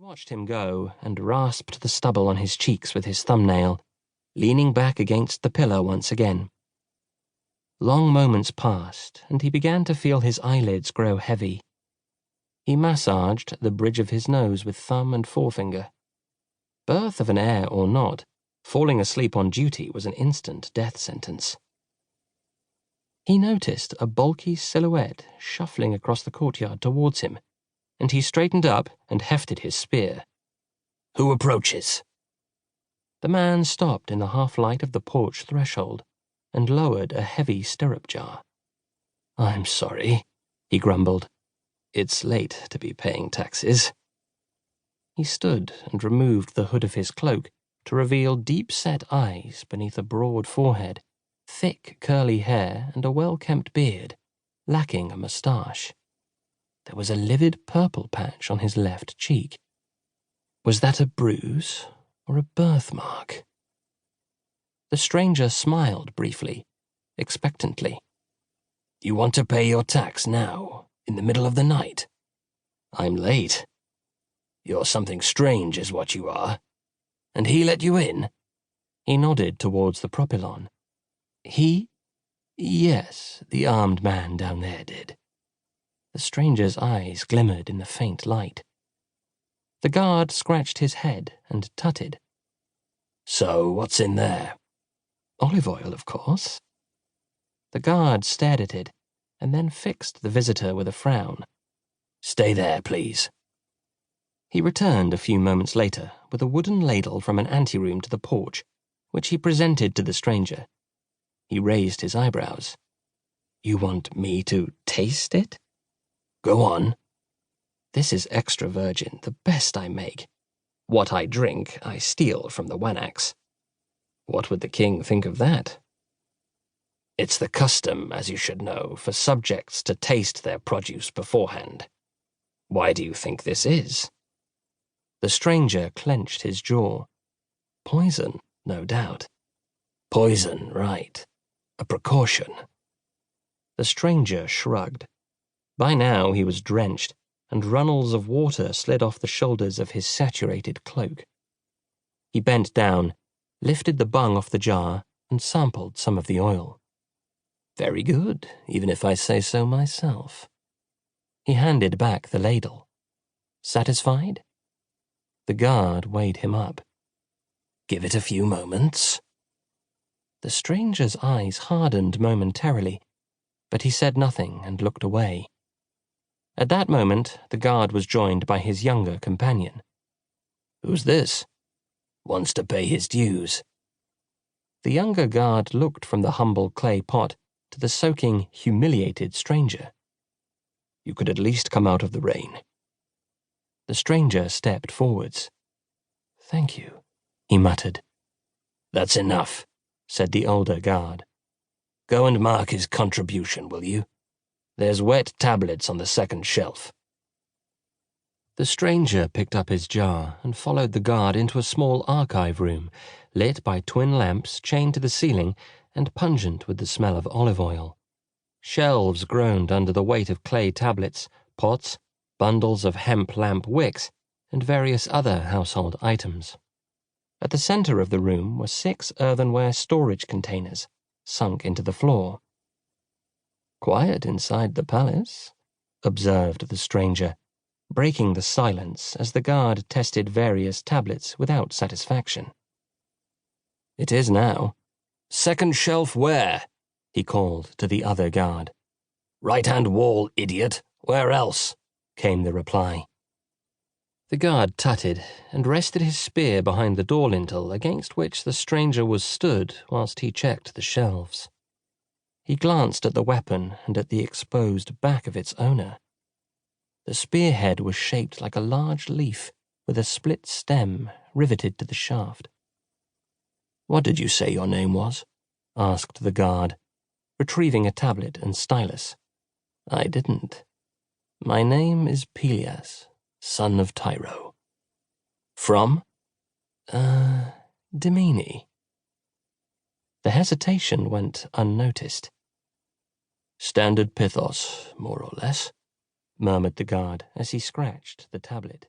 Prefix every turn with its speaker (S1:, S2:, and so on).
S1: watched him go and rasped the stubble on his cheeks with his thumbnail, leaning back against the pillar once again. Long moments passed, and he began to feel his eyelids grow heavy. He massaged the bridge of his nose with thumb and forefinger. Birth of an heir or not, falling asleep on duty was an instant death sentence. He noticed a bulky silhouette shuffling across the courtyard towards him, and he straightened up and hefted his spear. "Who approaches?" The man stopped in the half-light of the porch threshold and lowered a heavy stirrup jar. "I'm sorry," he grumbled. "It's late to be paying taxes." He stood and removed the hood of his cloak to reveal deep-set eyes beneath a broad forehead, thick curly hair, and a well-kempt beard, lacking a moustache. There was a livid purple patch on his left cheek. Was that a bruise or a birthmark? The stranger smiled briefly, expectantly. "You want to pay your tax now, in the middle of the night? I'm late. You're something strange is what you are. And he let you in?" He nodded towards the propylon. "He? Yes, the armed man down there did." The stranger's eyes glimmered in the faint light. The guard scratched his head and tutted. "So, what's in there?" "Olive oil, of course." The guard stared at it, and then fixed the visitor with a frown. "Stay there, please." He returned a few moments later with a wooden ladle from an anteroom to the porch, which he presented to the stranger. He raised his eyebrows. "You want me to taste it?" "Go on." "This is extra virgin, the best I make. What I drink, I steal from the Wanaks." "What would the king think of that?" "It's the custom, as you should know, for subjects to taste their produce beforehand. Why do you think this is?" The stranger clenched his jaw. "Poison, no doubt." "Poison, right. A precaution." The stranger shrugged. By now he was drenched, and runnels of water slid off the shoulders of his saturated cloak. He bent down, lifted the bung off the jar, and sampled some of the oil. "Very good, even if I say so myself." He handed back the ladle. "Satisfied?" The guard weighed him up. "Give it a few moments." The stranger's eyes hardened momentarily, but he said nothing and looked away. At that moment, the guard was joined by his younger companion. "Who's this?" "Wants to pay his dues." The younger guard looked from the humble clay pot to the soaking, humiliated stranger. "You could at least come out of the rain." The stranger stepped forwards. "Thank you," he muttered. "That's enough," said the older guard. "Go and mark his contribution, will you? There's wet tablets on the second shelf." The stranger picked up his jar and followed the guard into a small archive room, lit by twin lamps chained to the ceiling and pungent with the smell of olive oil. Shelves groaned under the weight of clay tablets, pots, bundles of hemp lamp wicks, and various other household items. At the center of the room were 6 earthenware storage containers, sunk into the floor. "Quiet inside the palace," observed the stranger, breaking the silence as the guard tested various tablets without satisfaction. "It is now." "Second shelf where?" he called to the other guard. "Right-hand wall, idiot. Where else?" came the reply. The guard tutted and rested his spear behind the door lintel against which the stranger was stood whilst he checked the shelves. He glanced at the weapon and at the exposed back of its owner. The spearhead was shaped like a large leaf with a split stem riveted to the shaft. "What did you say your name was?" asked the guard, retrieving a tablet and stylus. "I didn't. My name is Pelias, son of Tyro." "From?" Demini." The hesitation went unnoticed. "Standard Pythos, more or less," murmured the guard as he scratched the tablet.